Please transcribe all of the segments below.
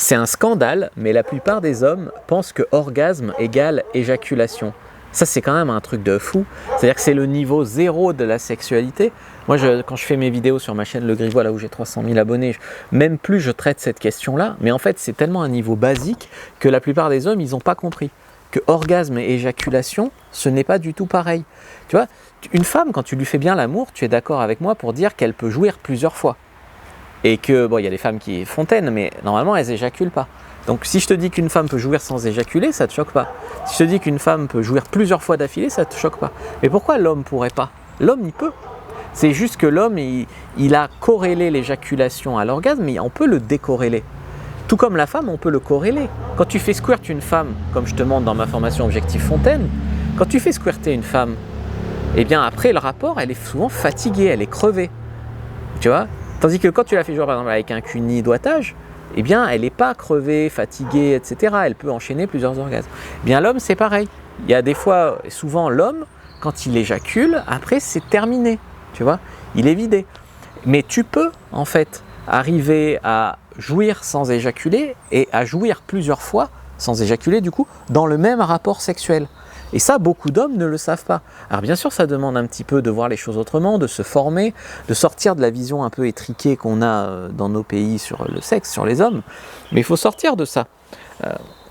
C'est un scandale, mais la plupart des hommes pensent que orgasme égale éjaculation. Ça, c'est quand même un truc de fou. C'est-à-dire que c'est le niveau zéro de la sexualité. Moi, quand je fais mes vidéos sur ma chaîne Le Grivois, là où j'ai 300 000 abonnés, même plus je traite cette question-là. Mais en fait, c'est tellement un niveau basique que la plupart des hommes, ils n'ont pas compris que orgasme et éjaculation, ce n'est pas du tout pareil. Tu vois, une femme, quand tu lui fais bien l'amour, tu es d'accord avec moi pour dire qu'elle peut jouir plusieurs fois. Et que, bon, il y a des femmes qui fontainent, mais normalement, elles éjaculent pas. Donc, si je te dis qu'une femme peut jouir sans éjaculer, ça te choque pas. Si je te dis qu'une femme peut jouir plusieurs fois d'affilée, ça te choque pas. Mais pourquoi l'homme pourrait pas? L'homme, il peut. C'est juste que l'homme, il a corrélé l'éjaculation à l'orgasme, mais on peut le décorréler. Tout comme la femme, on peut le corréler. Quand tu fais squirt une femme, comme je te montre dans ma formation Objectif Fontaine, quand tu fais squirter une femme, eh bien après le rapport, elle est souvent fatiguée, elle est crevée. Tu vois? Tandis que quand tu la fais jouer par exemple avec un cuni doigtage, eh bien elle n'est pas crevée, fatiguée, etc. Elle peut enchaîner plusieurs orgasmes. Eh bien l'homme, c'est pareil. Il y a des fois, souvent l'homme, quand il éjacule, après c'est terminé. Tu vois? Il est vidé. Mais tu peux en fait arriver à jouir sans éjaculer et à jouir plusieurs fois sans éjaculer du coup dans le même rapport sexuel. Et ça, beaucoup d'hommes ne le savent pas. Alors bien sûr, ça demande un petit peu de voir les choses autrement, de se former, de sortir de la vision un peu étriquée qu'on a dans nos pays sur le sexe, sur les hommes. Mais il faut sortir de ça.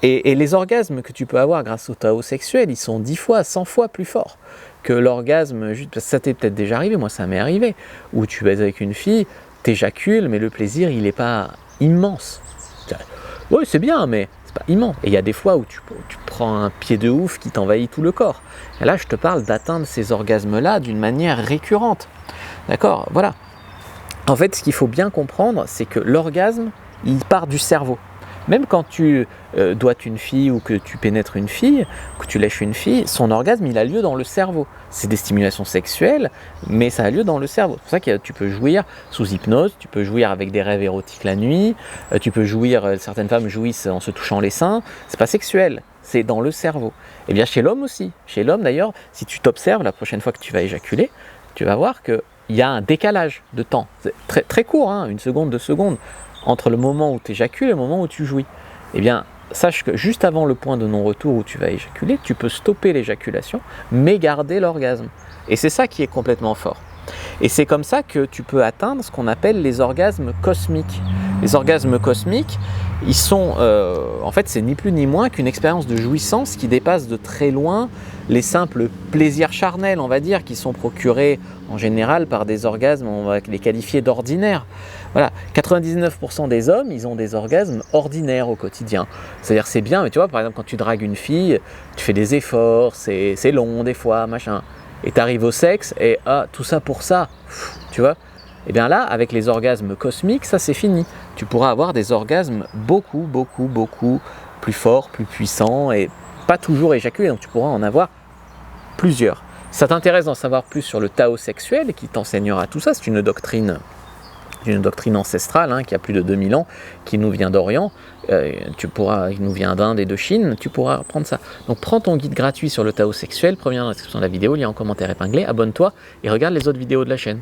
Et les orgasmes que tu peux avoir grâce au Tao sexuel, ils sont 10 fois, 100 fois plus forts que l'orgasme, ça t'est peut-être déjà arrivé, moi ça m'est arrivé, où tu baises avec une fille, t'éjacules, mais le plaisir, il n'est pas immense. Oui, c'est bien, mais c'est pas immense. Et il y a des fois où tu prends un pied de ouf qui t'envahit tout le corps. Et là, je te parle d'atteindre ces orgasmes-là d'une manière récurrente. D'accord? Voilà. En fait, ce qu'il faut bien comprendre, c'est que l'orgasme, il part du cerveau. Même quand tu doites une fille ou que tu pénètres une fille, que tu lèches une fille, son orgasme, il a lieu dans le cerveau. C'est des stimulations sexuelles, mais ça a lieu dans le cerveau. C'est pour ça que tu peux jouir sous hypnose, tu peux jouir avec des rêves érotiques la nuit, tu peux jouir, certaines femmes jouissent en se touchant les seins. C'est pas sexuel, c'est dans le cerveau. Et bien chez l'homme aussi. Chez l'homme d'ailleurs, si tu t'observes la prochaine fois que tu vas éjaculer, tu vas voir qu'il y a un décalage de temps. C'est très, très court, hein, 1 seconde, 2 secondes. Entre le moment où tu éjacules et le moment où tu jouis. Eh bien, sache que juste avant le point de non-retour où tu vas éjaculer, tu peux stopper l'éjaculation, mais garder l'orgasme. Et c'est ça qui est complètement fort. Et c'est comme ça que tu peux atteindre ce qu'on appelle les orgasmes cosmiques. Les orgasmes cosmiques, ils sont, en fait, c'est ni plus ni moins qu'une expérience de jouissance qui dépasse de très loin les simples plaisirs charnels, on va dire, qui sont procurés en général par des orgasmes, on va les qualifier d'ordinaires. Voilà, 99% des hommes, ils ont des orgasmes ordinaires au quotidien. C'est-à-dire c'est bien, mais tu vois, par exemple, quand tu dragues une fille, tu fais des efforts, c'est long des fois, machin. Et tu arrives au sexe et tout ça pour ça, tu vois. Et bien là, avec les orgasmes cosmiques, ça c'est fini. Tu pourras avoir des orgasmes beaucoup plus forts, plus puissants et pas toujours éjaculés, donc tu pourras en avoir plusieurs. Si ça t'intéresse d'en savoir plus sur le Tao sexuel qui t'enseignera tout ça, c'est une doctrine ancestrale hein, qui a plus de 2000 ans, qui nous vient d'Orient, qui nous vient d'Inde et de Chine, tu pourras prendre ça. Donc prends ton guide gratuit sur le Tao sexuel, premier dans la description de la vidéo, lien en commentaire épinglé, abonne-toi et regarde les autres vidéos de la chaîne.